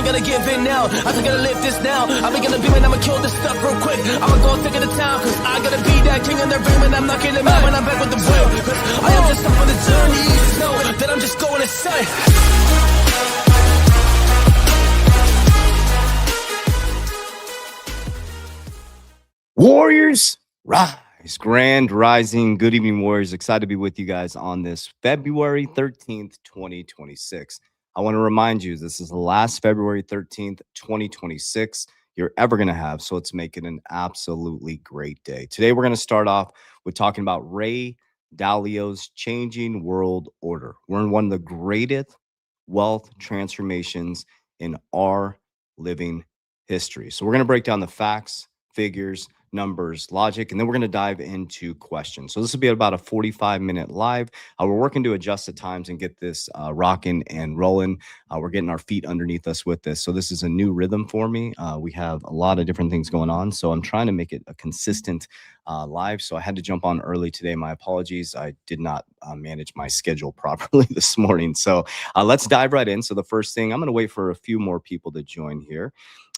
ain't gonna give in now. I think I'll live this now. I think I'll be when I'ma kill this stuff real quick. I'ma go thick in the town, cause I gotta be that king in the ring when I'm knocking them out when I'm back with the whip. Cause I am just up on the journey. Know that I'm just going insane. Warriors, rise. Grand Rising. Good evening, Warriors. Excited to be with you guys on this February 13th, 2026. I want to remind you, this is the last February 13th, 2026 you're ever going to have. So let's make it an absolutely great day. Today, we're going to start off with talking about Ray Dalio's Changing World Order. We're in one of the greatest wealth transformations in our living history. So we're going to break down the facts, figures, numbers, logic, and then we're going to dive into questions. So this will be about a 45-minute live. We're working to adjust the times and get this rocking and rolling. We're getting our feet underneath us with this. So this is a new rhythm for me. We have a lot of different things going on. So I'm trying to make it a consistent live. So I had to jump on early today. My apologies. I did not manage my schedule properly this morning. So let's dive right in. So the first thing, I'm going to wait for a few more people to join here.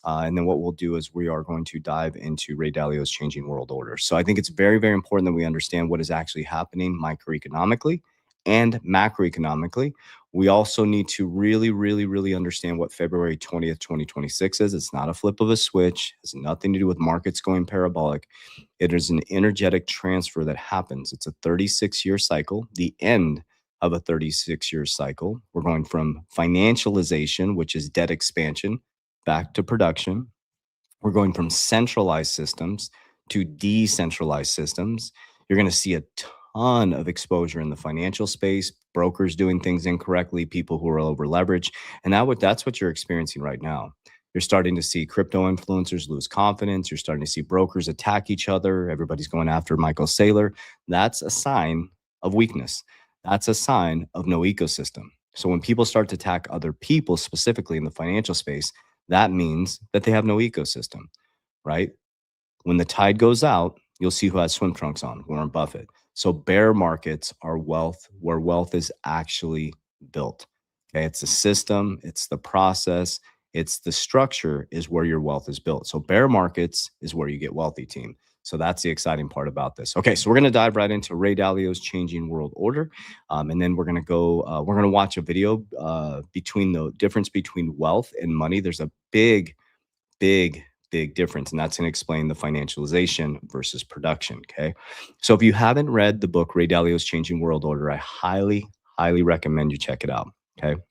And then what we'll do is we are going to dive into Ray Dalio's Changing World Order. So I think it's very, very important that we understand what is actually happening microeconomically and macroeconomically. We also need to really understand what February 20th, 2026 is. It's not a flip of a switch. It has nothing to do with markets going parabolic. It is an energetic transfer that happens. It's a 36-year cycle, the end of a 36-year cycle. We're going from financialization, which is debt expansion, back to production. We're going from centralized systems to decentralized systems. You're going to see a ton of exposure in the financial space, brokers doing things incorrectly, people who are over leveraged. And that's what you're experiencing right now. You're starting to see crypto influencers lose confidence. You're starting to see brokers attack each other. Everybody's going after Michael Saylor. That's a sign of weakness. That's a sign of no ecosystem. So when people start to attack other people, specifically in the financial space, that means that they have no ecosystem, right? When the tide goes out, you'll see who has swim trunks on, Warren Buffett. So bear markets are wealth, where wealth is actually built. Okay, it's the system, it's the process, it's the structure is where your wealth is built. So bear markets is where you get wealthy, team. So that's the exciting part about this. Okay, so we're going to dive right into Ray Dalio's Changing World Order. And then we're going to watch a video between the difference between wealth and money. There's a big difference, and that's going to explain the financialization versus production, okay? So if you haven't read the book, Ray Dalio's Changing World Order, I highly recommend you check it out, okay?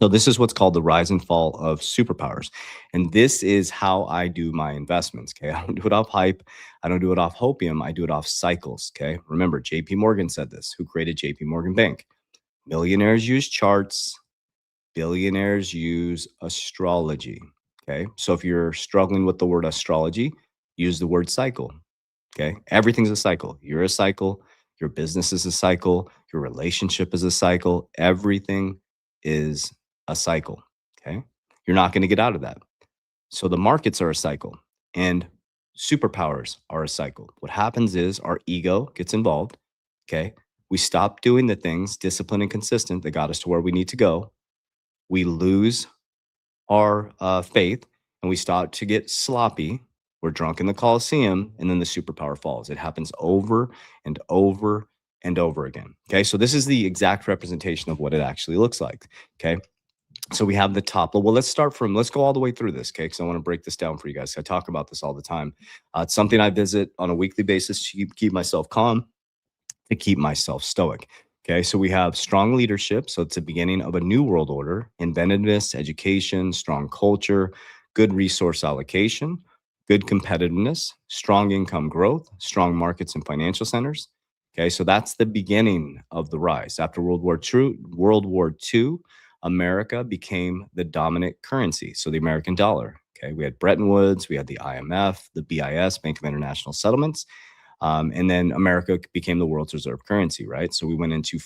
So this is what's called the rise and fall of superpowers. And this is how I do my investments, okay? I don't do it off hype. I don't do it off hopium. I do it off cycles, okay? Remember, JP Morgan said this. Who created JP Morgan Bank? Millionaires use charts. Billionaires use astrology, okay? So if you're struggling with the word astrology, use the word cycle, okay? Everything's a cycle. You're a cycle. Your business is a cycle. Your relationship is a cycle. Everything is a cycle, okay? You're not going to get out of that. So the markets are a cycle and superpowers are a cycle. What happens is our ego gets involved, okay? We stop doing the things, disciplined and consistent, that got us to where we need to go. We lose our faith and we start to get sloppy. We're drunk in the Coliseum, and then the superpower falls. It happens over and over and over again, okay? So this is the exact representation of what it actually looks like, okay? So we have the top. Well, let's go all the way through this, okay? Because I want to break this down for you guys. I talk about this all the time. It's something I visit on a weekly basis to keep myself calm, to keep myself stoic. Okay, so we have strong leadership. So it's the beginning of a new world order, inventiveness, education, strong culture, good resource allocation, good competitiveness, strong income growth, strong markets and financial centers. Okay, so that's the beginning of the rise. After World War II, America became the dominant currency. So the American dollar. Okay, we had Bretton Woods, we had the IMF, the BIS, Bank of International Settlements. And then America became the world's reserve currency, right? So we went into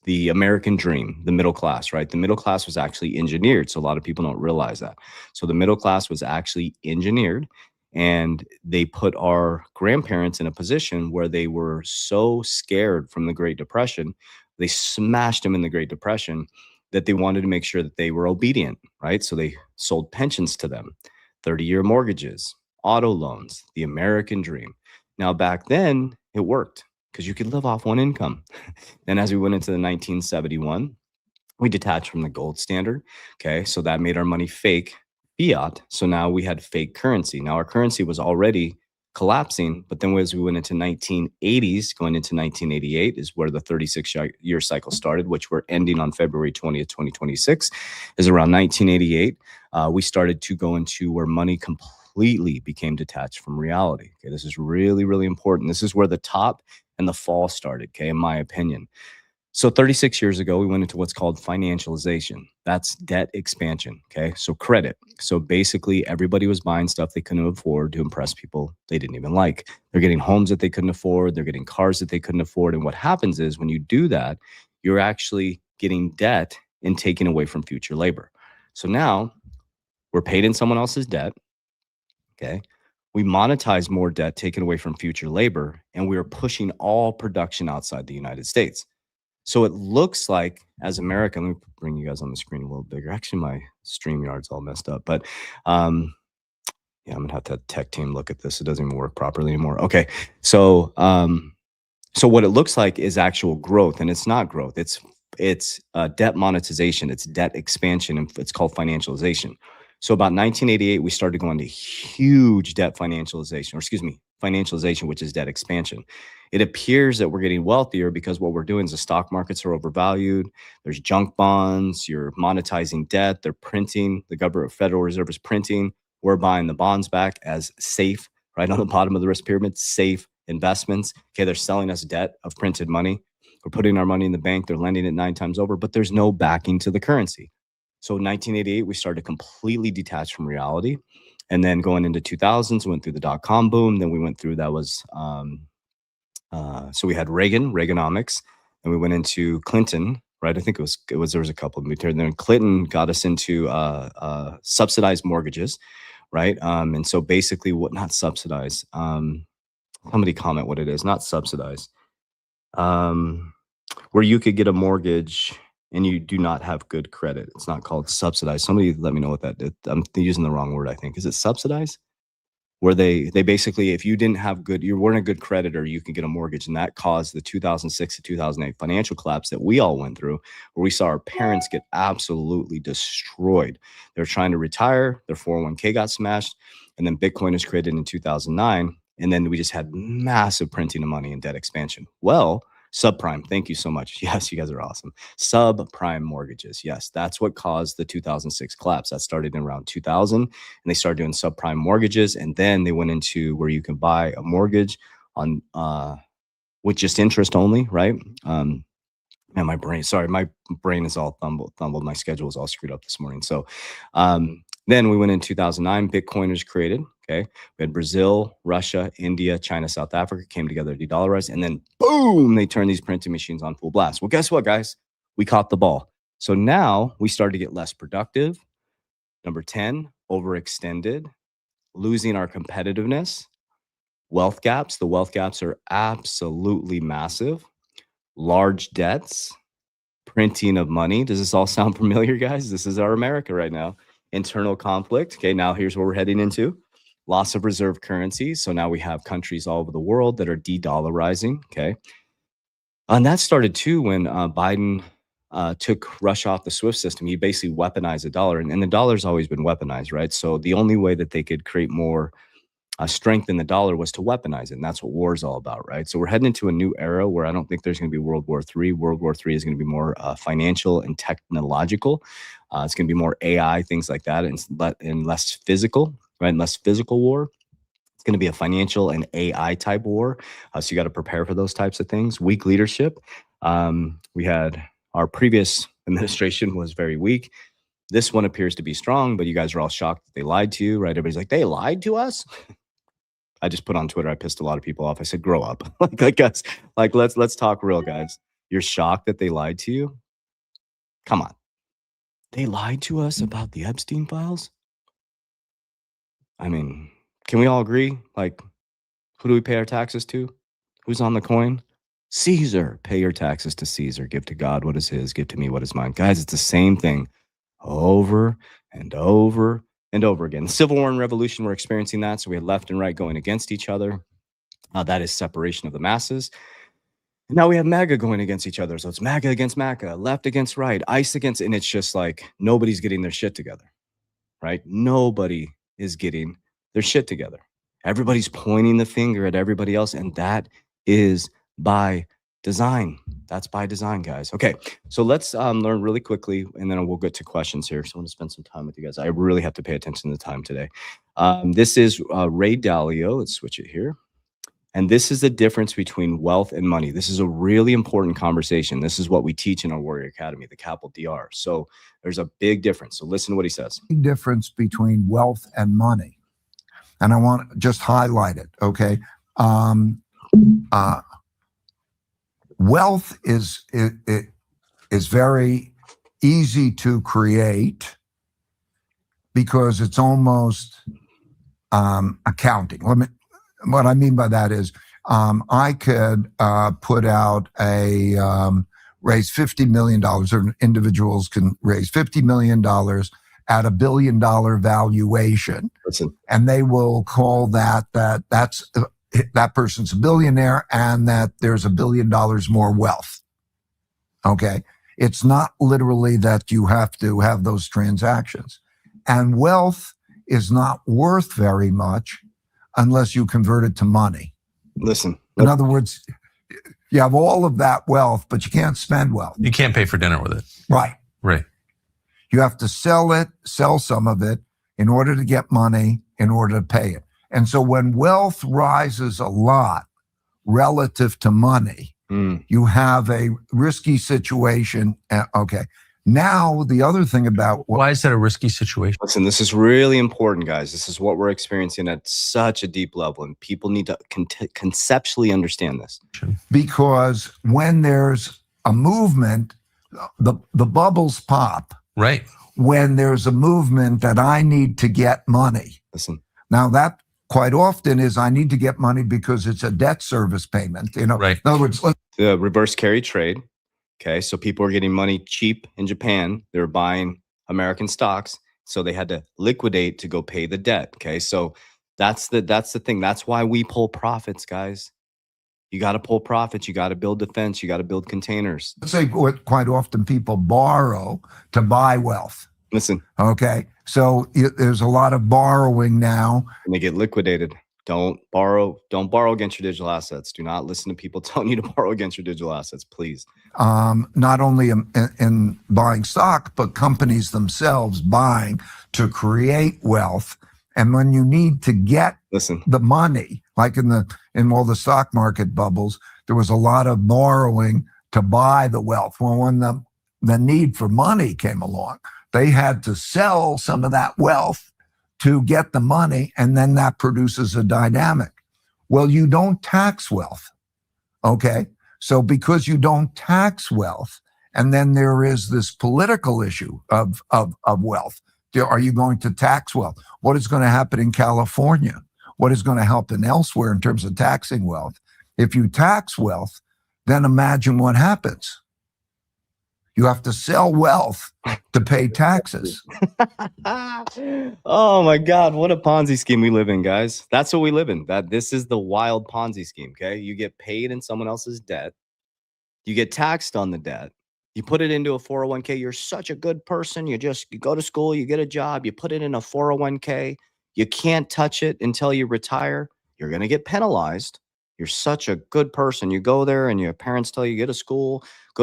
the American dream, the middle class, right? The middle class was actually engineered. So a lot of people don't realize that. So the middle class was actually engineered, and they put our grandparents in a position where they were so scared from the Great Depression. They smashed them in the Great Depression that they wanted to make sure that they were obedient, right? So they sold pensions to them, 30-year mortgages, auto loans, the American dream. Now, back then, it worked because you could live off one income. Then as we went into the 1971, we detached from the gold standard. Okay. So that made our money fake fiat. So now we had fake currency. Now our currency was already collapsing, but then as we went into 1980s, going into 1988 is where the 36-year cycle started, which we're ending on February 20th, 2026, is around 1988. We started to go into where money completely became detached from reality. Okay. This is really, really important. This is where the top and the fall started. Okay. In my opinion. So 36 years ago, we went into what's called financialization. That's debt expansion. Okay. So credit. So basically, everybody was buying stuff they couldn't afford to impress people they didn't even like. They're getting homes that they couldn't afford. They're getting cars that they couldn't afford. And what happens is when you do that, you're actually getting debt and taking away from future labor. So now we're paid in someone else's debt. Okay. We monetize more debt taken away from future labor, and we are pushing all production outside the United States. So it looks like as America, let me bring you guys on the screen a little bigger. Actually, my StreamYard's all messed up, but yeah, I'm gonna have to have the tech team look at this. It doesn't even work properly anymore. Okay, so so what it looks like is actual growth, and it's not growth. It's debt monetization. It's debt expansion, and it's called financialization. So about 1988, we started going to huge debt financialization, or excuse me, financialization, which is debt expansion. It appears that we're getting wealthier because what we're doing is the stock markets are overvalued. There's junk bonds. You're monetizing debt. They're printing. The government, Federal Reserve is printing. We're buying the bonds back as safe, right on the bottom of the risk pyramid, safe investments. Okay, they're selling us debt of printed money. We're putting our money in the bank. They're lending it 9 times over, but there's no backing to the currency. So in 1988, we started completely detached from reality. And then going into 2000s, we went through the dot-com boom. Then we went through, that was, so we had Reaganomics, and we went into Clinton, right? I think there was a couple of them. Then Clinton got us into subsidized mortgages, right? And so basically not subsidized. Somebody comment what it is, not subsidized. Where you could get a mortgage and you do not have good credit. It's not called subsidized. Somebody let me know what that is. I'm using the wrong word, I think. Is it subsidized? Where they basically, if you didn't have good, you weren't a good creditor, you could get a mortgage. And that caused the 2006 to 2008 financial collapse that we all went through, where we saw our parents get absolutely destroyed. They're trying to retire, their 401k got smashed, and then Bitcoin was created in 2009. And then we just had massive printing of money and debt expansion. Well, subprime, thank you so much. Yes, you guys are awesome. Subprime mortgages. Yes, that's what caused the 2006 collapse. That started in around 2000, and they started doing subprime mortgages. And then they went into where you can buy a mortgage on with just interest only, right? Man, my brain is all thumbled. My schedule is all screwed up this morning. So then we went in 2009, Bitcoin was created. Okay. We had Brazil, Russia, India, China, South Africa came together, de-dollarized, and then boom, they turned these printing machines on full blast. Well, guess what, guys? We caught the ball. So now we started to get less productive. Number 10, overextended, losing our competitiveness. Wealth gaps. The wealth gaps are absolutely massive. Large debts, printing of money. Does this all sound familiar, guys? This is our America right now. Internal conflict. Okay, now here's what we're heading into. Loss of reserve currency. So now we have countries all over the world that are de-dollarizing. Okay. And that started too when Biden took Russia off the SWIFT system. He basically weaponized the dollar, and the dollar's always been weaponized, right? So the only way that they could create more strength in the dollar was to weaponize it. And that's what war is all about, right? So we're heading into a new era where I don't think there's going to be World War III. World War III is going to be more financial and technological. It's going to be more AI, things like that, and less physical, right? And less physical war. It's going to be a financial and AI type war. So you got to prepare for those types of things. Weak leadership. We had our previous administration was very weak. This one appears to be strong, but you guys are all shocked that they lied to you, right? Everybody's like, they lied to us. I just put on Twitter, I pissed a lot of people off. I said, grow up. Guys, let's talk real, guys. You're shocked that they lied to you? Come on. They lied to us about the Epstein files? I mean, can we all agree? Like, who do we pay our taxes to? Who's on the coin? Caesar, pay your taxes to Caesar. Give to God what is his. Give to me what is mine. Guys, it's the same thing over and over and over again. The Civil War and Revolution, we're experiencing that. So we had left and right going against each other. That is separation of the masses. And now we have MAGA going against each other. So it's MAGA against MAGA, left against right, ICE against, and it's just like nobody's getting their shit together, right? Nobody is getting their shit together. Everybody's pointing the finger at everybody else, and that is by design. That's by design, guys. Okay, so let's learn really quickly, and then we'll get to questions here. So I want to spend some time with you guys. I really have to pay attention to the time today. This is Ray Dalio. Let's switch it here. And this is the difference between wealth and money. This is a really important conversation. This is what we teach in our Warrior Academy, the capital DR. So there's a big difference. So listen to what he says. Difference between wealth and money. And I want to just highlight it, okay? Wealth is very easy to create because it's almost accounting. What I mean by that is I could put out raise $50 million, or individuals can raise $50 million at $1 billion valuation. Listen. And they will call that person's a billionaire and that there's $1 billion more wealth. Okay. It's not literally that you have to have those transactions. And wealth is not worth very much unless you convert it to money. Listen. In other words, you have all of that wealth, but you can't spend wealth. You can't pay for dinner with it. Right. Right. You have to sell some of it in order to get money, in order to pay it. And so when wealth rises a lot relative to money, you have a risky situation. Okay. Now, the other thing about... Why is that a risky situation? Listen, this is really important, guys. This is what we're experiencing at such a deep level, and people need to conceptually understand this. Because when there's a movement, the bubbles pop. Right. When there's a movement that I need to get money. Listen. Now, that quite often is I need to get money because it's a debt service payment. You know, right. In other words, the reverse carry trade. Okay, so people are getting money cheap in Japan. They're buying American stocks, so they had to liquidate to go pay the debt. Okay, so that's the thing. That's why we pull profits, guys. You got to pull profits. You got to build defense. You got to build containers. Let's say quite often people borrow to buy wealth. Listen. Okay, so there's a lot of borrowing now, and they get liquidated. Don't borrow against your digital assets. Do not listen to people telling you to borrow against your digital assets, please. Not only in buying stock, but companies themselves buying to create wealth. And when you need to get the money, like in all the stock market bubbles, there was a lot of borrowing to buy the wealth. Well, when the need for money came along, they had to sell some of that wealth to get the money, and then that produces a dynamic. Well, you don't tax wealth, okay? So because you don't tax wealth, and then there is this political issue of wealth. Are you going to tax wealth? What is going to happen in California? What is going to happen elsewhere in terms of taxing wealth? If you tax wealth, then imagine what happens. You have to sell wealth to pay taxes. Oh my God, what a Ponzi scheme we live in, guys. That's what we live in. This is the wild Ponzi scheme, okay? You get paid in someone else's debt. You get taxed on the debt. You put it into a 401k. You're such a good person. You go to school, you get a job, you put it in a 401k. You can't touch it until you retire. You're going to get penalized. You're such a good person. You go there and your parents tell you, go to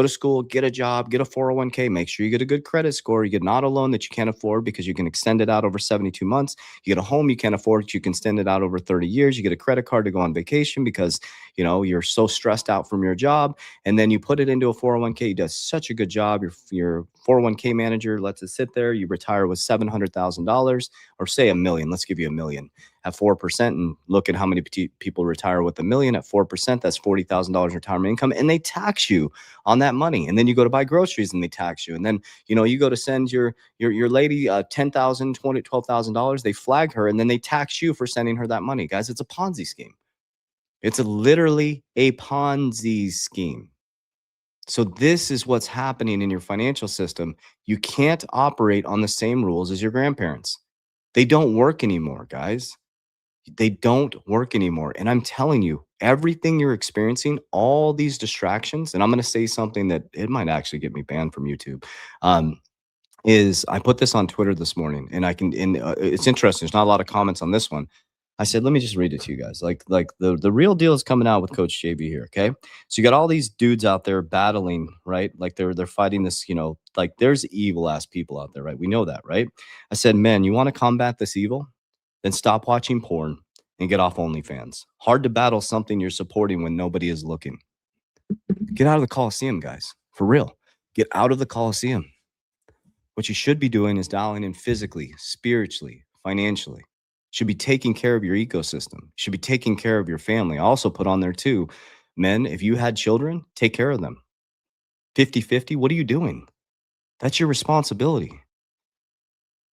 school, get a job, get a 401k, make sure you get a good credit score. You get an auto loan that you can't afford because you can extend it out over 72 months. You get a home you can't afford, you can extend it out over 30 years. You get a credit card to go on vacation because, you know, you're so stressed out from your job. And then you put it into a 401k. You do such a good job. Your 401k manager lets it sit there. You retire with $700,000, or say $1 million. Let's give you $1 million at 4%, and look at how many people retire with $1 million at 4%. That's $40,000 retirement income, and they tax you on that money. And then you go to buy groceries and they tax you. And then, you know, you go to send your lady $10,000, $20,000, $12,000. They flag her and then they tax you for sending her that money. Guys, it's a Ponzi scheme. It's literally a Ponzi scheme. So this is what's happening in your financial system. You can't operate on the same rules as your grandparents. They don't work anymore, guys. They don't work anymore. And I'm telling you, everything you're experiencing, all these distractions, and I'm going to say something that it might actually get me banned from YouTube, is I put this on Twitter this morning, and it's interesting. There's not a lot of comments on this one. I said, let me just read it to you guys. Like the real deal is coming out with Coach JV here. Okay. So you got all these dudes out there battling, right? Like they're fighting this, like there's evil ass people out there, right? We know that, right? I said, man, you want to combat this evil? Then stop watching porn and get off OnlyFans. Hard to battle something you're supporting when nobody is looking. Get out of the Coliseum, guys. For real. Get out of the Coliseum. What you should be doing is dialing in physically, spiritually, financially. Should be taking care of your ecosystem. Should be taking care of your family. I also put on there too, men, if you had children, take care of them. 50-50, what are you doing? That's your responsibility.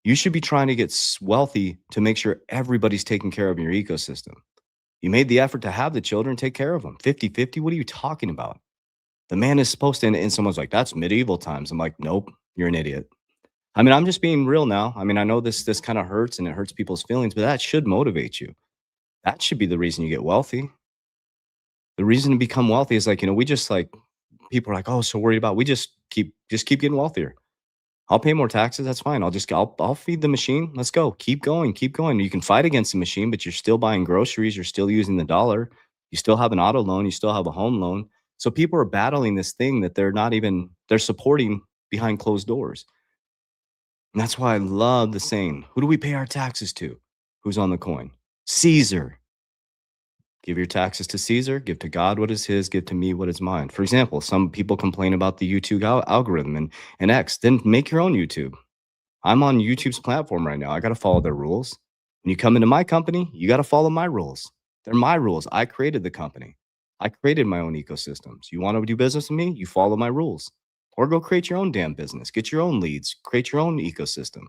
You should be trying to get wealthy to make sure everybody's taking care of your ecosystem. You made the effort to have the children, take care of them. 50-50, what are you talking about? The man is supposed to, and someone's like, that's medieval times. I'm like, nope, you're an idiot. I mean, I'm just being real now. I mean, I know this kind of hurts and it hurts people's feelings, but that should motivate you. That should be the reason you get wealthy. The reason to become wealthy is like, we just like, people are like, oh, so worried about, we just keep getting wealthier. I'll pay more taxes. That's fine. I'll feed the machine. Let's go. Keep going. Keep going. You can fight against the machine, but you're still buying groceries. You're still using the dollar. You still have an auto loan. You still have a home loan. So people are battling this thing that they're supporting behind closed doors. And that's why I love the saying, who do we pay our taxes to? Who's on the coin? Caesar. Give your taxes to Caesar, give to God what is his, give to me what is mine. For example, some people complain about the YouTube algorithm and X. Then make your own YouTube. I'm on YouTube's platform right now. I got to follow their rules. When you come into my company, you got to follow my rules. They're my rules. I created the company. I created my own ecosystems. You want to do business with me? You follow my rules. Or go create your own damn business. Get your own leads. Create your own ecosystem.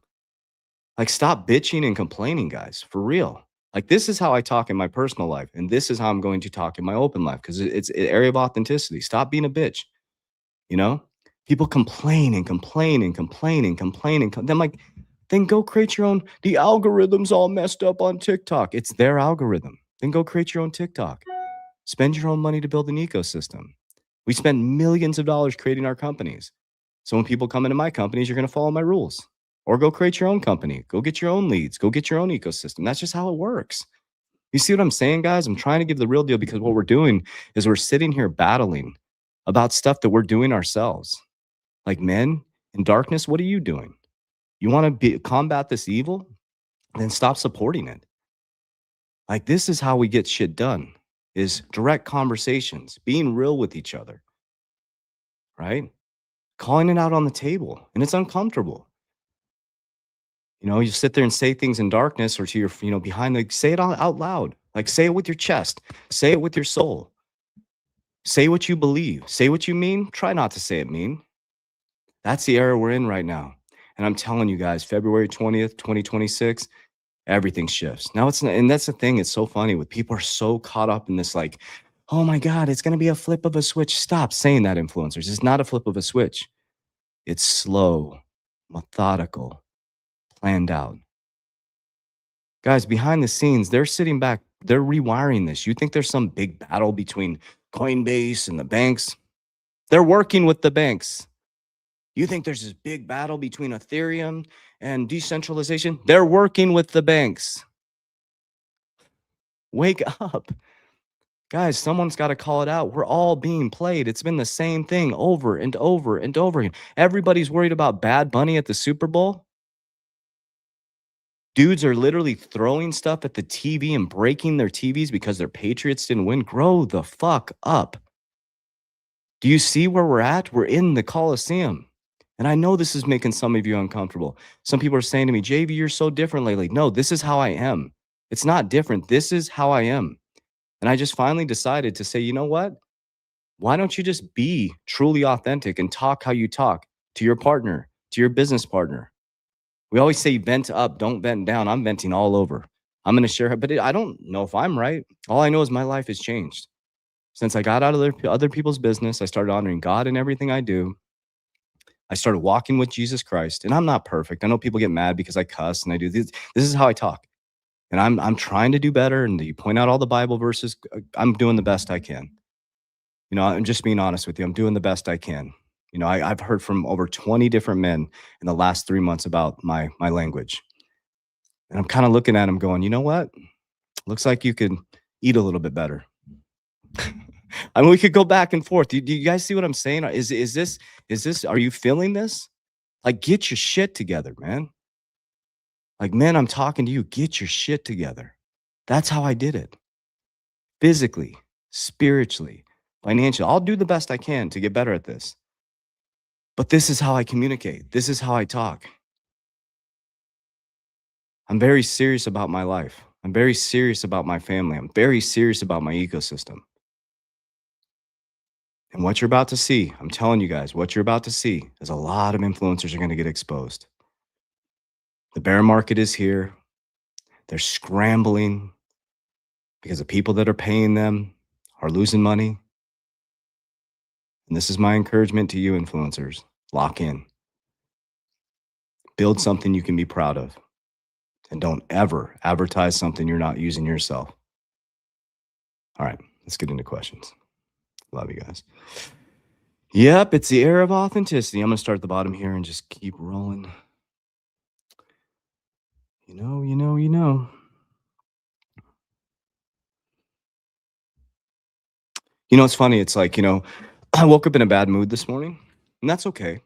Like, stop bitching and complaining, guys. For real. Like, this is how I talk in my personal life. And this is how I'm going to talk in my open life. Because it's an area of authenticity. Stop being a bitch. People complain and complain and complain and complain. And I'm like, then go create your own. The algorithm's all messed up on TikTok. It's their algorithm. Then go create your own TikTok. Spend your own money to build an ecosystem. We spend millions of dollars creating our companies. So when people come into my companies, you're going to follow my rules. Or go create your own company. Go get your own leads. Go get your own ecosystem. That's just how it works. You see what I'm saying, guys? I'm trying to give the real deal, because what we're doing is we're sitting here battling about stuff that we're doing ourselves. Like, men in darkness, what are you doing? You want to combat this evil? Then stop supporting it. Like, this is how we get shit done, is direct conversations, being real with each other, right? Calling it out on the table. And it's uncomfortable. You sit there and say things in darkness or to your, behind say it out loud. Like, say it with your chest. Say it with your soul. Say what you believe. Say what you mean. Try not to say it mean. That's the era we're in right now. And I'm telling you guys, February 20th, 2026, everything shifts. Now and that's the thing. It's so funny with people are so caught up in this, like, oh my God, it's going to be a flip of a switch. Stop saying that, influencers. It's not a flip of a switch. It's slow, methodical, planned out. Guys, behind the scenes, they're sitting back. They're rewiring this. You think there's some big battle between Coinbase and the banks? They're working with the banks. You think there's this big battle between Ethereum and decentralization? They're working with the banks. Wake up. Guys, someone's got to call it out. We're all being played. It's been the same thing over and over and over again. Everybody's worried about Bad Bunny at the Super Bowl. Dudes are literally throwing stuff at the TV and breaking their TVs because their Patriots didn't win. Grow the fuck up. Do you see where we're at? We're in the Coliseum. And I know this is making some of you uncomfortable. Some people are saying to me, JV, you're so different lately. No, this is how I am. It's not different. This is how I am. And I just finally decided to say, you know what? Why don't you just be truly authentic and talk how you talk to your partner, to your business partner? We always say vent up, don't vent down. I'm venting all over. I'm going to share it, but I don't know if I'm right. All I know is my life has changed. Since I got out of other people's business, I started honoring God in everything I do. I started walking with Jesus Christ, and I'm not perfect. I know people get mad because I cuss and I do this. This is how I talk. And I'm trying to do better. And you point out all the Bible verses. I'm doing the best I can. You know, I'm just being honest with you. I'm doing the best I can. You know, I've heard from over 20 different men in the last 3 months about my language. And I'm kind of looking at them going, you know what? Looks like you could eat a little bit better. I mean, we could go back and forth. Do you guys see what I'm saying? Is this, are you feeling this? Like, get your shit together, man. Like, man, I'm talking to you. Get your shit together. That's how I did it. Physically, spiritually, financially. I'll do the best I can to get better at this. But this is how I communicate. This is how I talk. I'm very serious about my life. I'm very serious about my family. I'm very serious about my ecosystem. And what you're about to see, I'm telling you guys, what you're about to see is a lot of influencers are going to get exposed. The bear market is here. They're scrambling because the people that are paying them are losing money. And this is my encouragement to you influencers. Lock in. Build something you can be proud of. And don't ever advertise something you're not using yourself. All right, let's get into questions. Love you guys. Yep, it's the era of authenticity. I'm going to start at the bottom here and just keep rolling. You know. You know, it's funny. It's like, you know, I woke up in a bad mood this morning, and that's okay.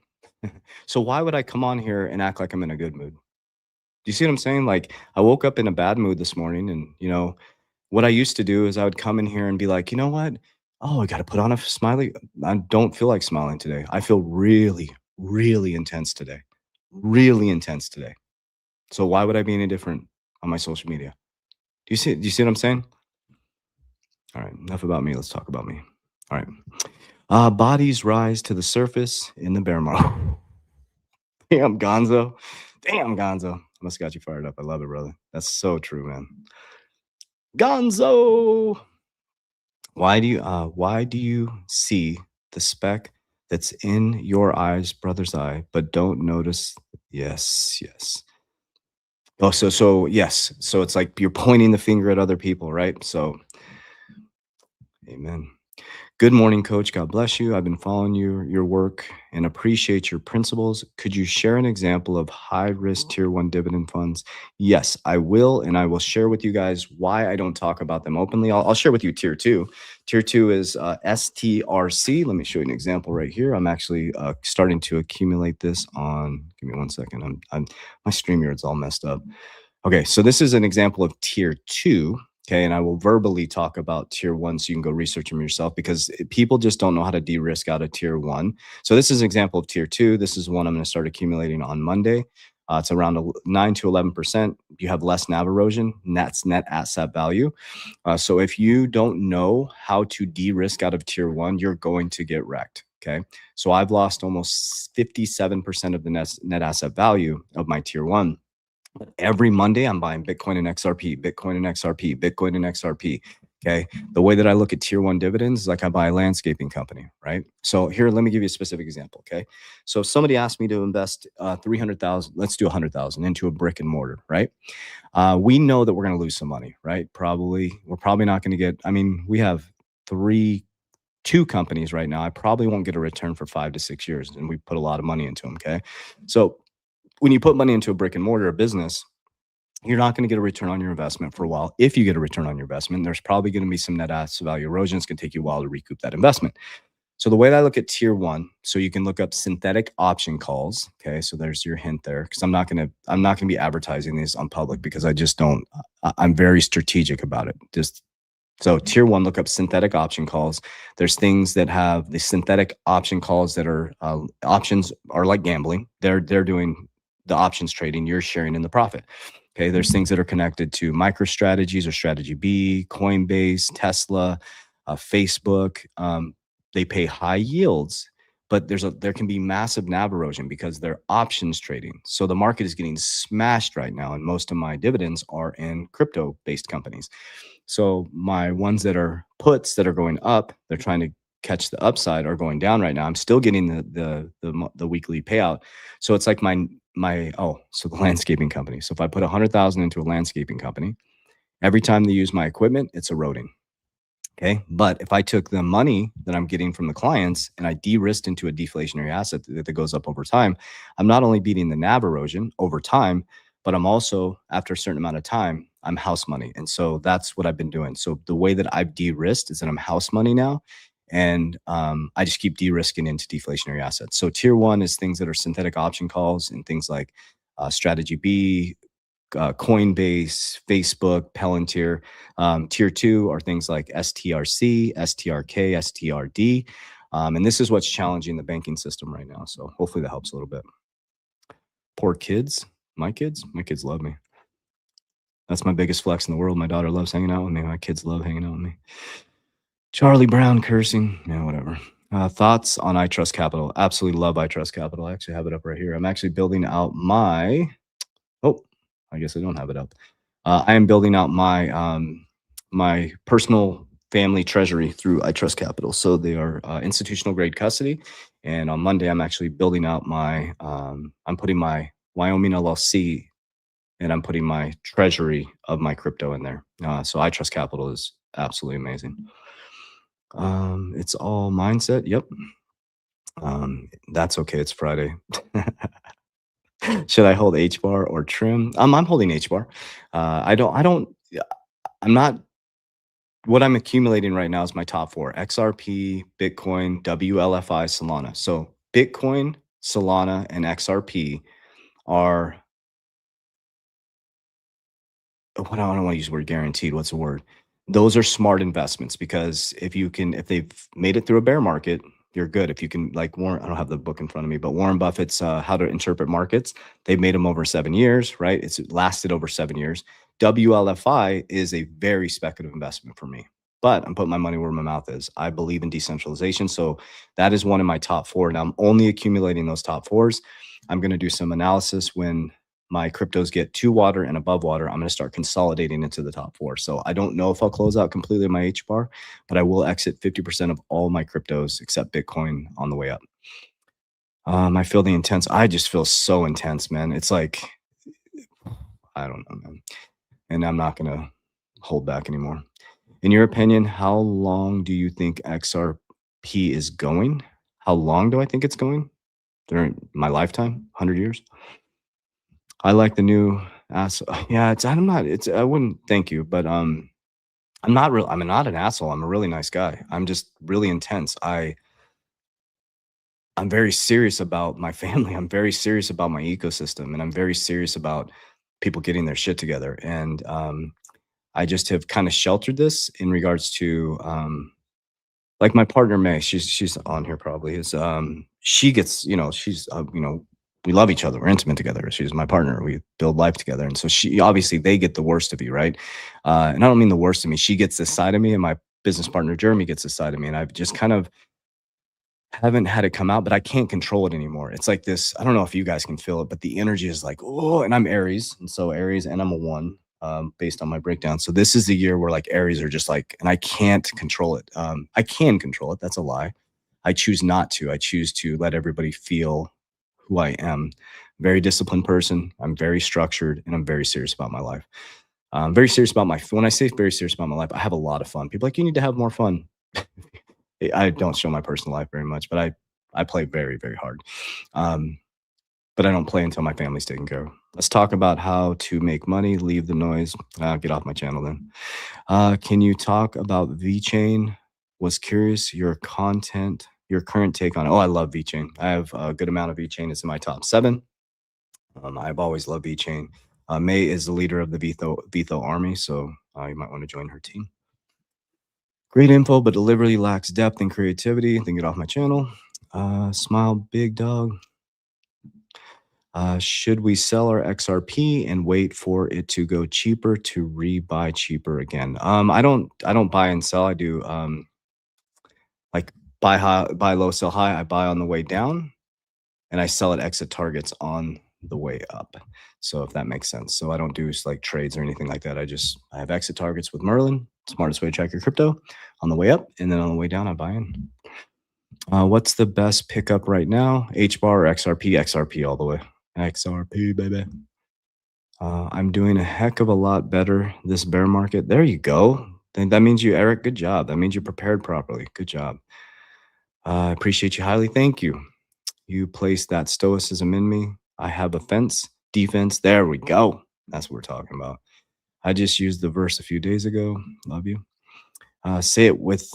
So why would I come on here and act like I'm in a good mood? Do you see what I'm saying? Like, I woke up in a bad mood this morning, and, you know, what I used to do is I would come in here and be like, you know what? Oh, I got to put on a smiley. I don't feel like smiling today. I feel really, really intense today. Really intense today. So why would I be any different on my social media? Do you see what I'm saying? All right, enough about me. Let's talk about me. All right. Bodies rise to the surface in the bear market. Damn, Gonzo. Must got you fired up. I love it, brother. That's so true, man. Gonzo. Why do you see the speck that's in your eyes, brother's eye, but don't notice? Yes. Oh, so yes. So it's like you're pointing the finger at other people, right? So, amen. Good morning, Coach. God bless you. I've been following your work and appreciate your principles. Could you share an example of high-risk Tier 1 dividend funds? Yes, I will, and I will share with you guys why I don't talk about them openly. I'll share with you Tier 2. Tier 2 is STRC. Let me show you an example right here. I'm actually starting to accumulate this on, give me 1 second. My StreamYard's all messed up. Okay, so this is an example of Tier 2. Okay, and I will verbally talk about Tier 1 so you can go research them yourself because people just don't know how to de-risk out of Tier 1. So this is an example of Tier 2. This is one I'm going to start accumulating on Monday. It's around 9 to 11%. You have less NAV erosion, and that's net asset value. So if you don't know how to de-risk out of Tier 1, you're going to get wrecked. Okay, so I've lost almost 57% of the net asset value of my Tier 1. But every Monday, I'm buying Bitcoin and XRP, Bitcoin and XRP, Bitcoin and XRP. Okay. The way that I look at Tier 1 dividends is like I buy a landscaping company, right? So here, let me give you a specific example. Okay. So if somebody asked me to invest 300,000, let's do 100,000 into a brick and mortar, right? We know that we're going to lose some money, right? We're probably not going to get, I mean, we have two companies right now. I probably won't get a return for 5 to 6 years, and we put a lot of money into them. Okay. So when you put money into a brick and mortar business, you're not going to get a return on your investment for a while. If you get a return on your investment, there's probably going to be some net asset value erosion. It's going to take you a while to recoup that investment. So the way that I look at Tier 1, so you can look up synthetic option calls. Okay, so there's your hint there, because I'm not going to be advertising these on public because I just don't. I'm very strategic about it. So Tier 1, look up synthetic option calls. There's things that have the synthetic option calls that are options are like gambling. They're doing the options trading. You're sharing in the profit. Okay, there's things that are connected to MicroStrategies or Strategy B, Coinbase, Tesla, Facebook. They pay high yields, but there can be massive NAV erosion because they're options trading. So the market is getting smashed right now, and most of my dividends are in crypto-based companies. So my ones that are puts that are going up, they're trying to catch the upside, are going down right now. I'm still getting the weekly payout. So it's like so the landscaping company. So if I put 100,000 into a landscaping company, every time they use my equipment, it's eroding. Okay. But if I took the money that I'm getting from the clients and I de-risked into a deflationary asset that goes up over time, I'm not only beating the NAV erosion over time, but I'm also, after a certain amount of time, I'm house money. And so that's what I've been doing. So the way that I've de-risked is that I'm house money now. And I just keep de-risking into deflationary assets. So tier one is things that are synthetic option calls and things like Strategy B, Coinbase, Facebook, Palantir. Tier two are things like STRC, STRK, STRD. And this is what's challenging the banking system right now. So hopefully that helps a little bit. Poor kids. My kids love me. That's my biggest flex in the world. My daughter loves hanging out with me. My kids love hanging out with me. Charlie Brown cursing. Yeah, whatever. Thoughts on I Trust Capital? Absolutely love I Trust Capital. I actually have it up right here. I'm actually building out my... I guess I don't have it up. I am building out my my personal family treasury through I Trust Capital. So they are institutional grade custody. And on Monday, I'm actually building out my, I'm putting my Wyoming LLC and I'm putting my treasury of my crypto in there. So I Trust Capital is absolutely amazing. It's all mindset. Yep. That's okay. It's Friday. Should I hold HBAR or trim? I'm holding HBAR. I'm not, what I'm accumulating right now is my top four: XRP, Bitcoin, WLFI, Solana. So Bitcoin, Solana, and XRP are, I don't want to use the word guaranteed. What's the word? Those are smart investments because if they've made it through a bear market, you're good. If you can, like Warren, I don't have the book in front of me, but Warren Buffett's How to Interpret Markets, they've made them over 7 years, right? It's lasted over 7 years. WLFI is a very speculative investment for me, but I'm putting my money where my mouth is. I believe in decentralization. So that is one of my top four. Now I'm only accumulating those top fours. I'm going to do some analysis when my cryptos get to water and above water. I'm going to start consolidating into the top four. So I don't know if I'll close out completely my HBAR, but I will exit 50% of all my cryptos except Bitcoin on the way up. I feel the intense. I just feel so intense, man. It's like, I don't know, man. And I'm not going to hold back anymore. In your opinion, how long do you think XRP is going? How long do I think it's going? During my lifetime, 100 years? I like the new asshole. Yeah, I wouldn't, thank you, but I'm not an asshole. I'm a really nice guy. I'm just really intense. I'm very serious about my family. I'm very serious about my ecosystem, and I'm very serious about people getting their shit together. And I just have kind of sheltered this in regards to like my partner May. She's on here probably. She gets, she's we love each other. We're intimate together. She's my partner. We build life together. And so obviously they get the worst of you, right? And I don't mean the worst of me. She gets this side of me, and my business partner, Jeremy, gets this side of me. And I've just kind of haven't had it come out, but I can't control it anymore. It's like this, I don't know if you guys can feel it, but the energy is like, oh, and I'm Aries. And so Aries, and I'm a 1 based on my breakdown. So this is the year where like Aries are just like, and I can't control it. I can control it. That's a lie. I choose not to. I choose to let everybody feel who I am. Very disciplined person. I'm very structured, and I'm very serious about my life. Very serious about when I say very serious about my life, I have a lot of fun. People are like, you need to have more fun. I don't show my personal life very much, but I play very, very hard. But I don't play until my family's taken care of. Let's talk about how to make money, leave the noise. Get off my channel then. Can you talk about Vechain? Was curious your current take on it. Oh, I love Vechain. I have a good amount of Vechain. It's in my top 7. I've always loved Vechain. May is the leader of the Vetho army, so you might want to join her team. Great info, but deliberately lacks depth and creativity. Then get off my channel. Smile, big dog. Should we sell our XRP and wait for it to go cheaper to rebuy cheaper again? I don't buy and sell. I do like buy high, buy low, sell high. I buy on the way down, and I sell at exit targets on the way up. So if that makes sense. So I don't do like trades or anything like that. I have exit targets with Merlin, smartest way to track your crypto, on the way up, and then on the way down, I buy in. What's the best pickup right now? HBAR or XRP? XRP all the way. XRP, baby. I'm doing a heck of a lot better this bear market. There you go. Then that means you, Eric, good job. That means you're prepared properly. Good job. I appreciate you highly. Thank you. You placed that stoicism in me. I have offense, defense. There we go. That's what we're talking about. I just used the verse a few days ago. Love you. Say it with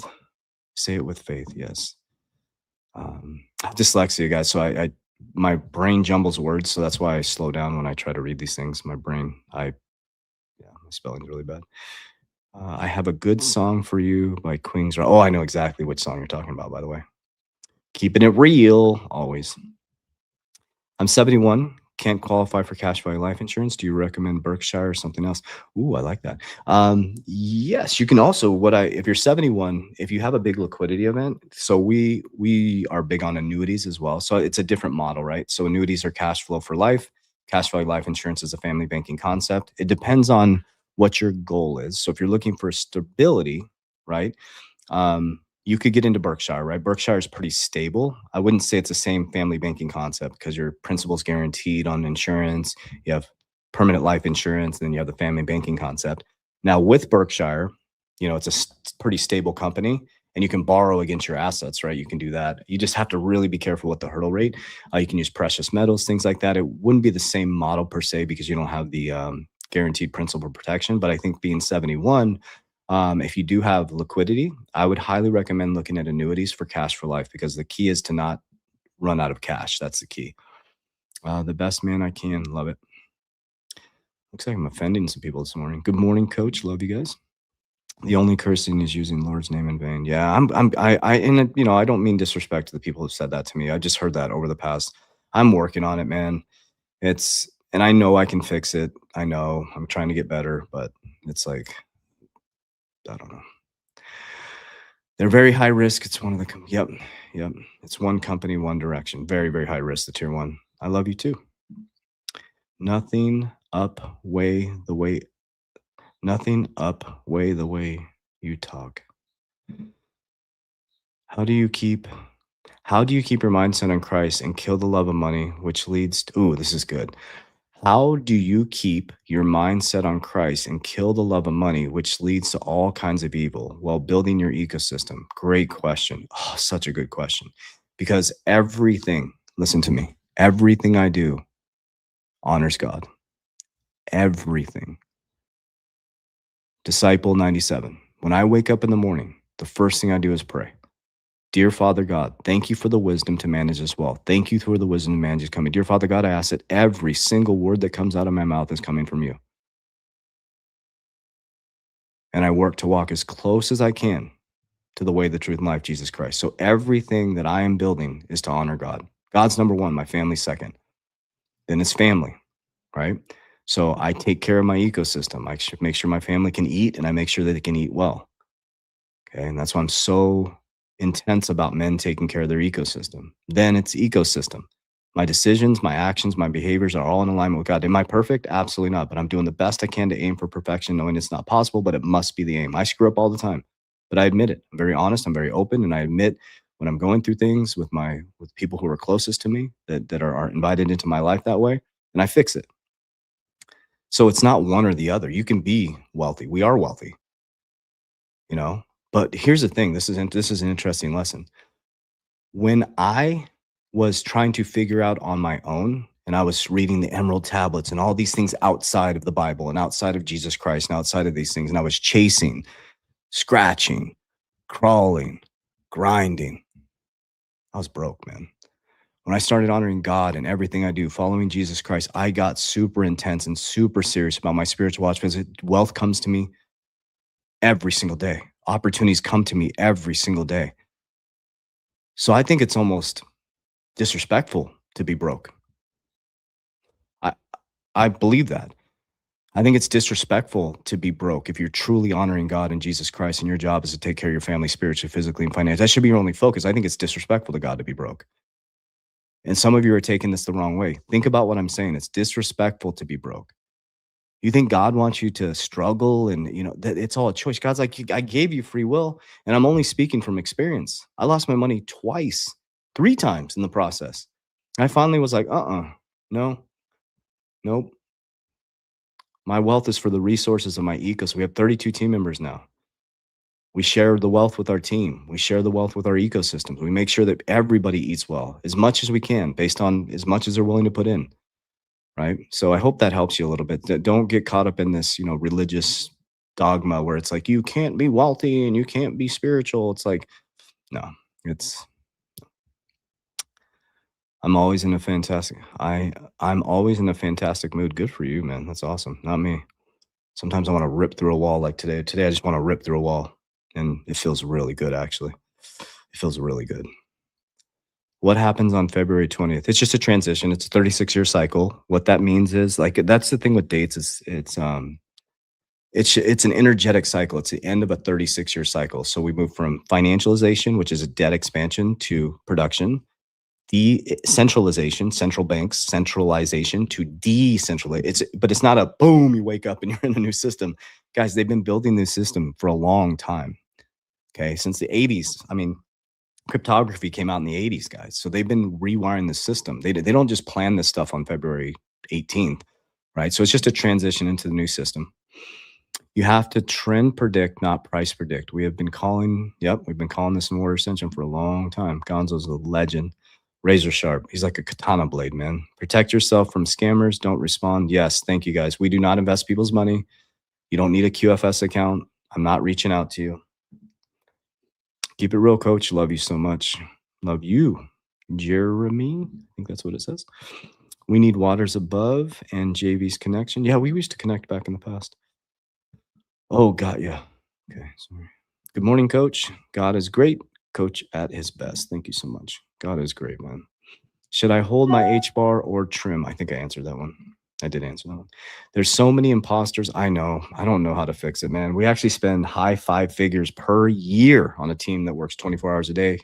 faith. Yes. Dyslexia, guys. So my brain jumbles words, so that's why I slow down when I try to read these things. My spelling's really bad. I have a good song for you by Queens. Oh, I know exactly which song you're talking about, by the way. Keeping it real, always. I'm 71, can't qualify for cash value life insurance. Do you recommend Berkshire or something else? Ooh, I like that. Yes, you can also, if you're 71, if you have a big liquidity event, so we are big on annuities as well. So it's a different model, right? So annuities are cash flow for life. Cash value life insurance is a family banking concept. It depends on what your goal is. So if you're looking for stability, right? You could get into Berkshire, right? Berkshire is pretty stable. I wouldn't say it's the same family banking concept because your principal's guaranteed on insurance. You have permanent life insurance, and then you have the family banking concept. Now with Berkshire, it's a pretty stable company, and you can borrow against your assets, right? You can do that. You just have to really be careful with the hurdle rate. You can use precious metals, things like that. It wouldn't be the same model per se because you don't have the guaranteed principal protection. But I think being 71, if you do have liquidity, I would highly recommend looking at annuities for cash for life because the key is to not run out of cash. That's the key. The best man I can. Love it. Looks like I'm offending some people this morning. Good morning, coach. Love you guys. The only cursing is using Lord's name in vain. Yeah, I don't mean disrespect to the people who said that to me. I just heard that over the past. I'm working on it, man. And I know I can fix it. I know I'm trying to get better, but it's like, I don't know. They're very high risk. It's one of the, yep. It's one company, one direction. Very, very high risk, the tier one. I love you too. Nothing up way the way you talk. How do you keep your mindset on Christ and kill the love of money, which leads to, ooh, this is good. How do you keep your mindset on Christ and kill the love of money, which leads to all kinds of evil while building your ecosystem? Great question. Oh, such a good question. Because everything, listen to me, everything I do honors God. Everything. Disciple 97. When I wake up in the morning, the first thing I do is pray. Dear Father God, thank you for the wisdom to manage this wealth. Thank you for the wisdom to manage this coming. Dear Father God, I ask that every single word that comes out of my mouth is coming from you. And I work to walk as close as I can to the way, the truth, and life, Jesus Christ. So everything that I am building is to honor God. God's number one, my family second. Then it's family, right? So I take care of my ecosystem. I make sure my family can eat, and I make sure that they can eat well. Okay, and that's why I'm so intense about men taking care of their ecosystem. Then it's ecosystem. My decisions, my actions, my behaviors are all in alignment with God. Am I perfect? Absolutely not. But I'm doing the best I can to aim for perfection, knowing it's not possible, but it must be the aim. I screw up all the time, but I admit it. I'm very honest. I'm very open. And I admit when I'm going through things with people who are closest to me that are invited into my life that way, and I fix it. So it's not one or the other. You can be wealthy. We are wealthy, But here's the thing. This is an interesting lesson. When I was trying to figure out on my own, and I was reading the Emerald Tablets and all these things outside of the Bible and outside of Jesus Christ and outside of these things, and I was chasing, scratching, crawling, grinding, I was broke, man. When I started honoring God and everything I do, following Jesus Christ, I got super intense and super serious about my spiritual watch because wealth comes to me every single day. Opportunities come to me every single day. So I think it's almost disrespectful to be broke. I believe that. I think it's disrespectful to be broke if you're truly honoring God and Jesus Christ and your job is to take care of your family spiritually, physically, and financially. That should be your only focus. I think it's disrespectful to God to be broke. And some of you are taking this the wrong way. Think about what I'm saying. It's disrespectful to be broke. You think God wants you to struggle and, that it's all a choice. God's like, I gave you free will, and I'm only speaking from experience. I lost my money twice, 3 times in the process. I finally was like, no, nope. My wealth is for the resources of my ecosystem. We have 32 team members now. We share the wealth with our team. We share the wealth with our ecosystems. We make sure that everybody eats well as much as we can based on as much as they're willing to put in, right? So I hope that helps you a little bit. Don't get caught up in this, religious dogma where it's like, you can't be wealthy and you can't be spiritual. It's like, no, I'm always in a fantastic, I'm always in a fantastic mood. Good for you, man. That's awesome. Not me. Sometimes I want to rip through a wall like today. Today, I just want to rip through a wall. And it feels really good, actually. It feels really good. What happens on February 20th? It's just a transition. It's a 36-year cycle. What that means is, that's the thing with dates is it's an energetic cycle. It's the end of a 36-year cycle. So we move from financialization, which is a debt expansion, to production. Decentralization, central banks, centralization, to decentralize. But it's not a boom, you wake up and you're in a new system. Guys, they've been building this system for a long time. Okay, since the 80s. I mean, cryptography came out in the 80s, guys. So they've been rewiring the system. They don't just plan this stuff on February 18th, right? So it's just a transition into the new system. You have to trend predict, not price predict. We've been calling this in Warrior Ascension for a long time. Gonzo's a legend. Razor sharp. He's like a katana blade, man. Protect yourself from scammers. Don't respond. Yes, thank you, guys. We do not invest people's money. You don't need a QFS account. I'm not reaching out to you. Keep it real, coach. Love you so much. Love you, Jeremy. I think that's what it says. We need waters above and JV's connection. Yeah, we used to connect back in the past. Oh, got ya. Okay, sorry. Good morning, coach. God is great. Coach at his best. Thank you so much. God is great, man. Should I hold my HBAR or trim? I think I answered that one. I did answer that one. There's so many imposters. I know. I don't know how to fix it, man. We actually spend high 5 figures per year on a team that works 24 hours a day,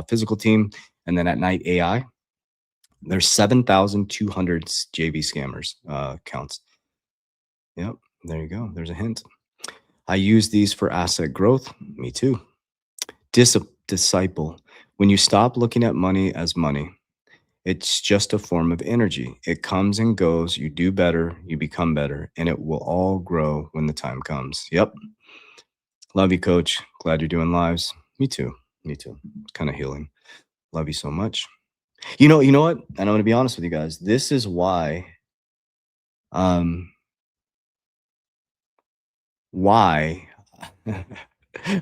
physical team, and then at night AI. There's 7,200 JV scammers counts. Yep, there you go. There's a hint. I use these for asset growth. Me too. Disciple. When you stop looking at money as money, it's just a form of energy. It comes and goes. You do better, you become better, and it will all grow when the time comes. Yep. Love you, coach. Glad you're doing lives. Me too. Me too. It's kind of healing. Love you so much. You know what? And I'm going to be honest with you guys. This is why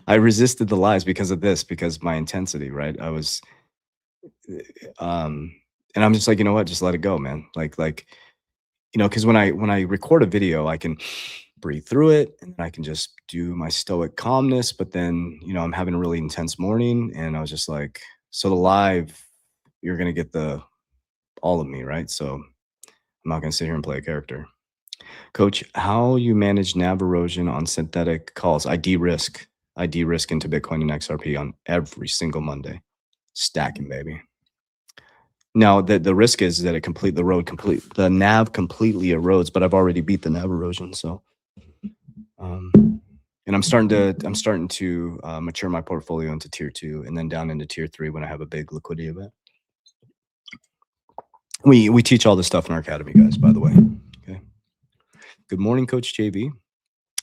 I resisted the lies because of this, because my intensity, right? I was and I'm just like, you know what? Just let it go, man. Like, because when I record a video, I can breathe through it and I can just do my stoic calmness. But then, I'm having a really intense morning, and I was just like, so the live, you're gonna get all of me, right? So I'm not gonna sit here and play a character. Coach, how you manage NAV erosion on synthetic calls? I de-risk into Bitcoin and XRP on every single Monday. Stacking, baby. Now, the risk is that the NAV completely erodes, but I've already beat the NAV erosion. So, and I'm starting to mature my portfolio into tier 2 and then down into tier 3 when I have a big liquidity event. We teach all this stuff in our academy, guys, by the way. Okay. Good morning, Coach JB.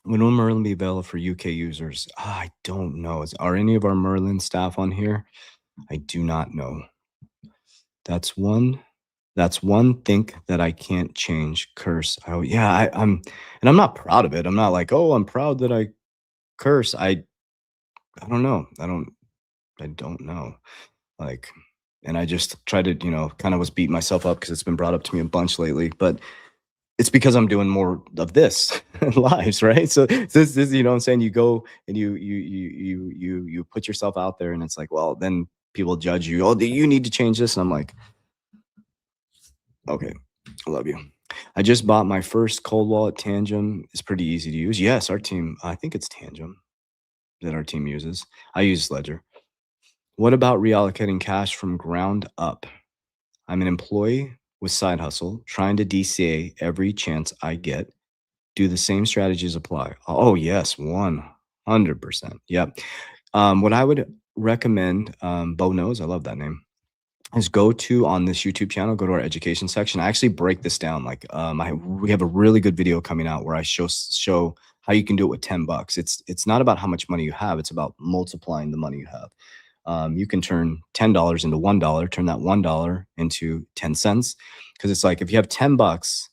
When will Merlin be available for UK users? I don't know. Are any of our Merlin staff on here? I do not know. That's one thing that I can't change. Curse. Oh yeah, I'm not proud of it. I'm not like, oh, I'm proud that I curse. I don't know. I don't know. Like, and I just try to, kind of was beating myself up because it's been brought up to me a bunch lately, but it's because I'm doing more of this lives, right? So this, what I'm saying, you go and you put yourself out there, and it's like, well, then people judge you. Oh, you need to change this. And I'm like, okay, I love you. I just bought my first cold wallet, Tangem. It's pretty easy to use. Yes, our team, I think it's Tangem that our team uses. I use Ledger. What about reallocating cash from ground up? I'm an employee with side hustle, trying to DCA every chance I get. Do the same strategies apply? Oh, yes, 100%. Yep. What I would recommend, Bo knows, I love that name, is go to on this YouTube channel, go to our education section. I actually break this down. Like, we have a really good video coming out where I show how you can do it with $10. It's not about how much money you have. It's about multiplying the money you have. You can turn $10 into $1, turn that $1 into 10 cents. Cause it's like, if you have $10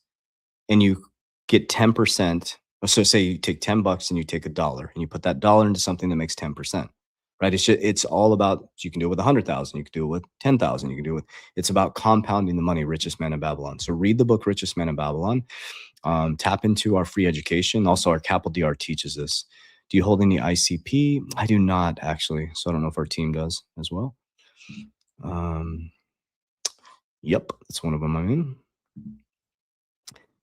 and you get 10%, so say you take $10 and you take $1 and you put that dollar into something that makes 10%. Right? It's all about, you can do it with 100,000, you can do it with 10,000, you can do it with, it's about compounding the money, Richest Man in Babylon. So read the book, Richest Man in Babylon, tap into our free education. Also our Capital DR teaches this. Do you hold any ICP? I do not actually. So I don't know if our team does as well. Yep. That's one of them. I mean,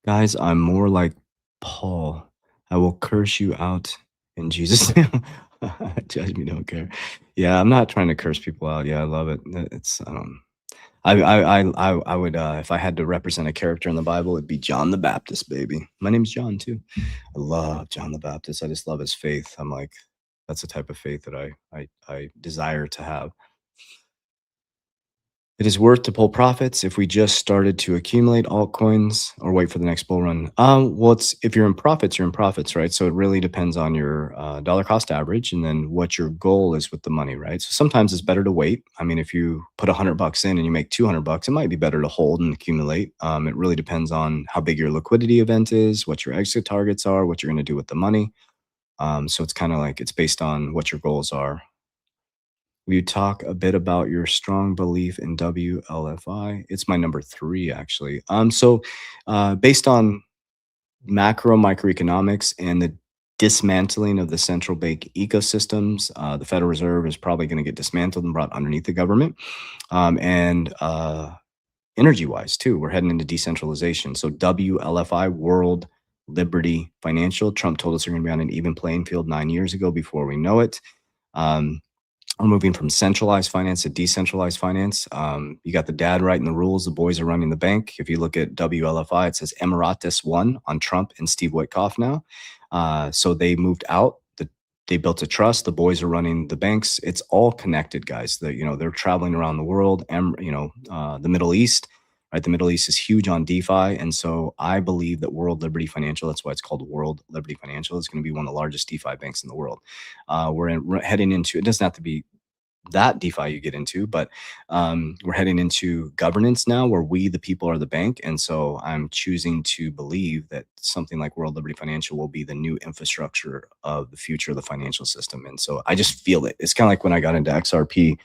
guys, I'm more like Paul. I will curse you out in Jesus' name. Judge me, don't care. Yeah, I'm not trying to curse people out. Yeah, I love it. It's I would if I had to represent a character in the Bible, it'd be John the Baptist, baby. My name's John too. I love John the Baptist. I just love his faith. I'm like, that's the type of faith that I desire to have. It is worth to pull profits if we just started to accumulate altcoins or wait for the next bull run. Well, it's, if you're in profits, right? So it really depends on your dollar cost average and then what your goal is with the money, right? So sometimes it's better to wait. I mean, if you put $100 in and you make $200, it might be better to hold and accumulate. It really depends on how big your liquidity event is, what your exit targets are, what you're going to do with the money. So it's kind of like, it's based on what your goals are. Will you talk a bit about your strong belief in WLFI? It's my number 3, actually. So based on microeconomics and the dismantling of the central bank ecosystems, the Federal Reserve is probably going to get dismantled and brought underneath the government. And energy-wise, too, we're heading into decentralization. So WLFI, World Liberty Financial, Trump told us we're going to be on an even playing field 9 years ago before we know it. We're moving from centralized finance to decentralized finance. You got the dad writing the rules. The boys are running the bank. If you look at WLFI, it says Emiratus 1 on Trump and Steve Witkoff now. So they moved out. They built a trust. The boys are running the banks. It's all connected, guys. They're traveling around the world. The Middle East. Right, the Middle East is huge on DeFi, and so I believe that World Liberty Financial, that's why it's called World Liberty Financial, is going to be one of the largest DeFi banks in the world. We're heading into, it doesn't have to be that DeFi you get into, but we're heading into governance now where we, the people, are the bank. And so I'm choosing to believe that something like World Liberty Financial will be the new infrastructure of the future of the financial system. And so I just feel it. It's kind of like when I got into XRP,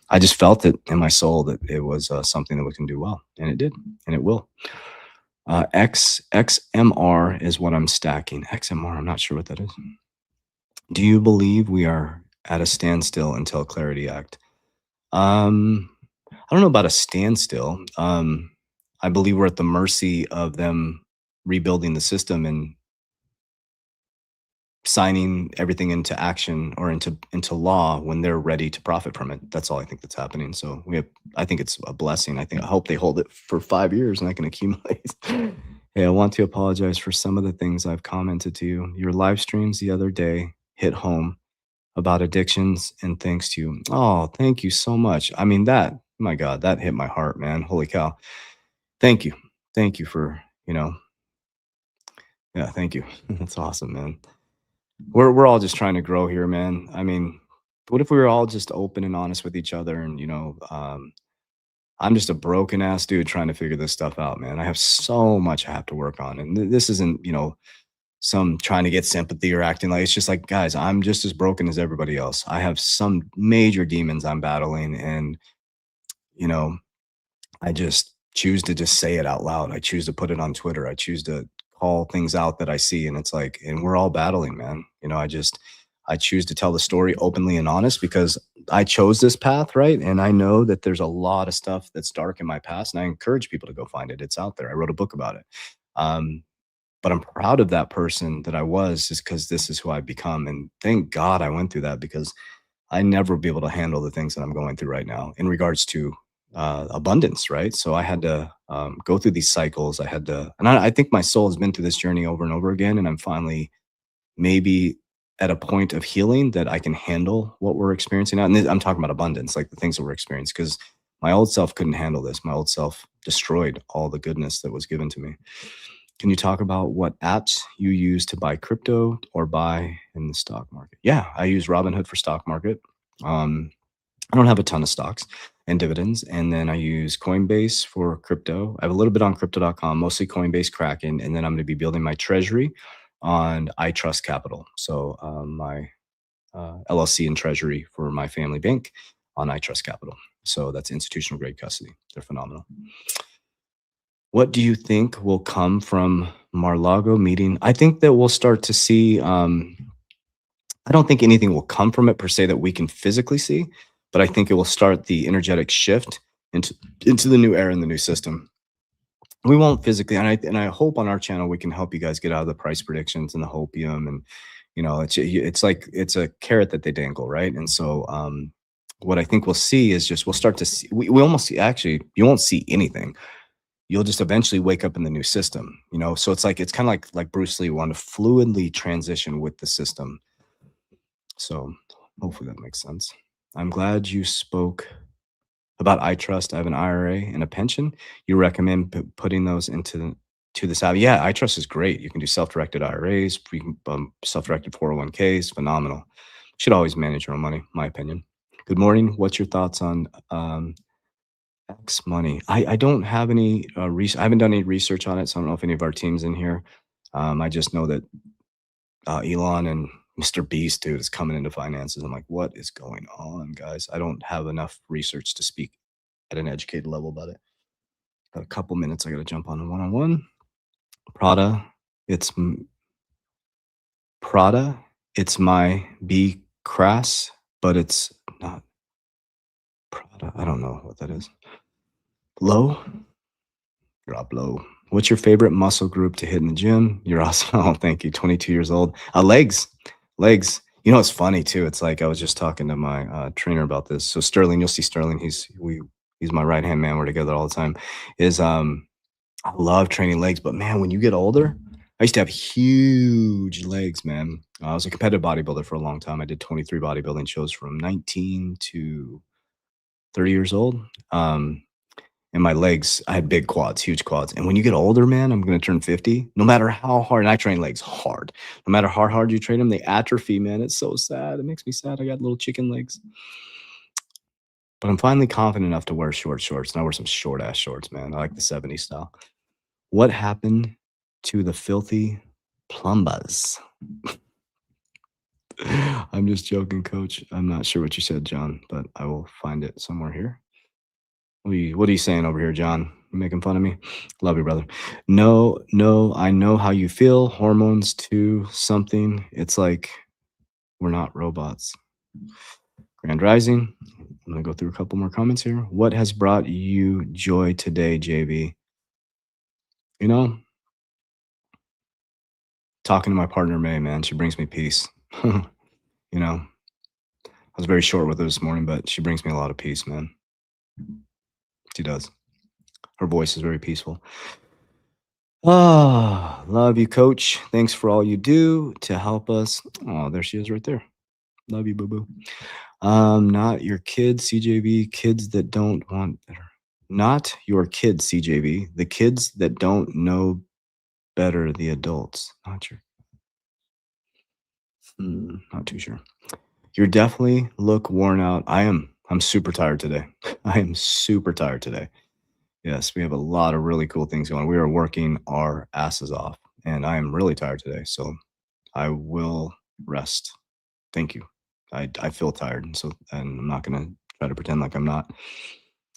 I just felt it in my soul that it was something that we can do well, and it did, and it will. XMR is what I'm stacking. XMR, I'm not sure what that is. Do you believe we are at a standstill until Clarity Act? I don't know about a standstill. I believe we're at the mercy of them rebuilding the system and signing everything into action or into law when they're ready to profit from it. That's all I think that's happening. So I think it's a blessing. I hope they hold it for 5 years and I can accumulate. Hey, I want to apologize for some of the things I've commented to you. Your live streams the other day hit home about addictions, and thanks to you. Oh, thank you so much. I mean, my God, that hit my heart, man. Holy cow. Thank you. Thank you for, yeah, thank you. That's awesome, man. We're all just trying to grow here, man. I mean, what if we were all just open and honest with each other? And, I'm just a broken ass dude trying to figure this stuff out, man. I have so much I have to work on. And this isn't, some trying to get sympathy or acting like, it's just like, guys, I'm just as broken as everybody else. I have some major demons I'm battling, and I just choose to just say it out loud. I choose to put it on Twitter. I choose to call things out that I see, and it's like, and we're all battling, man. I choose to tell the story openly and honest because I chose this path, right? And I know that there's a lot of stuff that's dark in my past, and I encourage people to go find it. It's out there. I wrote a book about it. But I'm proud of that person that I was, just because this is who I've become. And thank God I went through that, because I never would be able to handle the things that I'm going through right now in regards to abundance, right? So I had to go through these cycles. I had to, and I think my soul has been through this journey over and over again. And I'm finally maybe at a point of healing that I can handle what we're experiencing now. And I'm talking about abundance, like the things that we're experiencing, because my old self couldn't handle this. My old self destroyed all the goodness that was given to me. Can you talk about what apps you use to buy crypto or buy in the stock market? Yeah, I use Robinhood for stock market. I don't have a ton of stocks and dividends. And then I use Coinbase for crypto. I have a little bit on crypto.com, mostly Coinbase, Kraken. And then I'm going to be building my treasury on iTrust Capital. So my LLC and treasury for my family bank on iTrust Capital. So that's institutional grade custody. They're phenomenal. What do you think will come from Mar-a-Lago meeting? I think that we'll start to see, I don't think anything will come from it per se that we can physically see, but I think it will start the energetic shift into the new era and the new system. We won't physically, and I hope on our channel we can help you guys get out of the price predictions and the hopium, and it's like it's a carrot that they dangle, right? And so what I think we'll see is just we'll start to see, we almost see, actually you won't see anything. You'll just eventually wake up in the new system, so it's kind of like Bruce Lee wanted to fluidly transition with the system. So hopefully that makes sense. I'm glad you spoke about iTrust. I have an IRA and a pension. You recommend putting those into this app? Yeah, iTrust is great. You can do self-directed IRAs, self-directed 401ks, phenomenal. Should always manage your own money, my opinion. Good morning. What's your thoughts on X money? I don't have any research. I haven't done any research on it, so I don't know if any of our team's in here. I just know that Elon and Mr. Beast, dude, is coming into finances. I'm like, what is going on, guys? I don't have enough research to speak at an educated level about it. Got a couple minutes. I got to jump on a one-on-one. Prada, it's my B crass, but it's not Prada. I don't know what that is. Low? Drop low. What's your favorite muscle group to hit in the gym? You're awesome. Oh, thank you. 22 years old. Legs. It's funny too. It's like I was just talking to my trainer about this. So Sterling, you'll see Sterling. He's my right-hand man. We're together all the time. I love training legs, but man, when you get older, I used to have huge legs, man. I was a competitive bodybuilder for a long time. I did 23 bodybuilding shows from 19 to 30 years old. And my legs, I had big quads, huge quads. And when you get older, man, I'm going to turn 50. No matter how hard, and I train legs hard. No matter how hard you train them, they atrophy, man. It's so sad. It makes me sad. I got little chicken legs. But I'm finally confident enough to wear short shorts. And I wear some short ass shorts, man. I like the 70s style. What happened to the filthy plumbers? I'm just joking, coach. I'm not sure what you said, John, but I will find it somewhere here. What are you saying over here, John? You making fun of me? Love you, brother. No, I know how you feel. Hormones to something. It's like we're not robots. Grand Rising. I'm going to go through a couple more comments here. What has brought you joy today, JB? Talking to my partner, May, man. She brings me peace. I was very short with her this morning, but she brings me a lot of peace, man. She does. Her voice is very peaceful. Love you, coach. Thanks for all you do to help us. Oh, there she is right there. Love you, boo-boo. Not your kids, CJV. Kids that don't want better. Not your kids, CJV. The kids that don't know better, the adults. Not your. Not too sure. You definitely look worn out. I'm super tired today. I am super tired today. Yes, we have a lot of really cool things going. We are working our asses off, and I am really tired today. So I will rest. Thank you. I feel tired, and I'm not going to try to pretend like I'm not.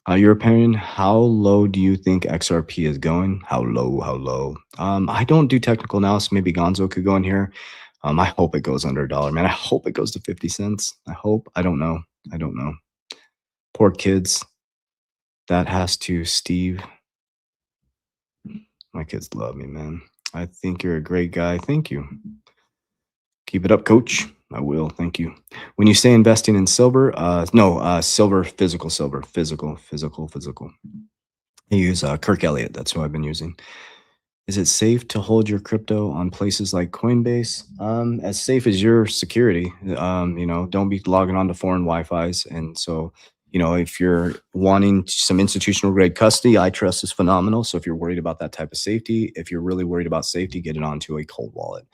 Your opinion, how low do you think XRP is going? How low? I don't do technical analysis. Maybe Gonzo could go in here. I hope it goes under $1, man. I hope it goes to 50 cents. I hope. I don't know. Poor kids. That has to, Steve. My kids love me, man. I think you're a great guy. Thank you. Keep it up, coach. I will. Thank you. When you say investing in silver, silver, physical silver, physical. I use Kirk Elliott. That's who I've been using. Is it safe to hold your crypto on places like Coinbase? As safe as your security. Don't be logging on to foreign Wi-Fi's. And so, if you're wanting some institutional grade custody, iTrust is phenomenal. So if you're worried about that type of safety, if you're really worried about safety, get it onto a cold wallet.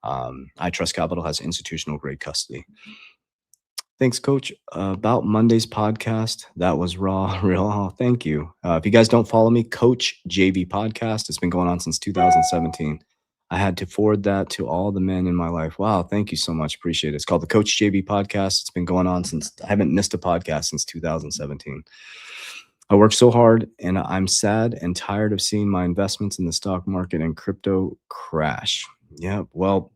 iTrust Capital has institutional grade custody. Thanks, Coach. About Monday's podcast, that was raw, real. Oh, thank you. If you guys don't follow me, Coach JV Podcast. It's been going on since 2017. I had to forward that to all the men in my life. Wow, thank you so much. Appreciate it. It's called the Coach JV Podcast. It's been going on since, I haven't missed a podcast since 2017. I work so hard and I'm sad and tired of seeing my investments in the stock market and crypto crash. Yeah, well,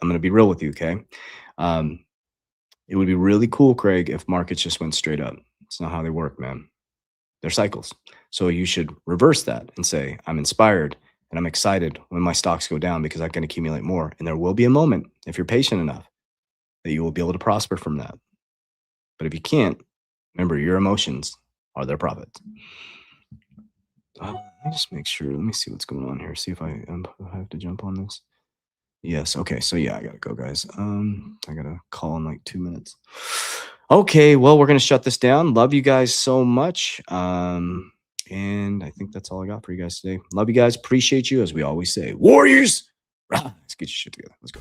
I'm going to be real with you, okay? It would be really cool, Craig, if markets just went straight up. It's not how they work, man. They're cycles. So you should reverse that and say, I'm inspired and I'm excited when my stocks go down because I can accumulate more. And there will be a moment, if you're patient enough, that you will be able to prosper from that. But if you can't, remember, your emotions are their profits. Let me just make sure. Let me see what's going on here. See if I have to jump on this. Yes. Okay. So yeah, I gotta go, guys. I got a call in like 2 minutes. Okay. Well, we're gonna shut this down. Love you guys so much. And I think that's all I got for you guys today. Love you guys. Appreciate you, as we always say. Warriors, let's get your shit together. Let's go.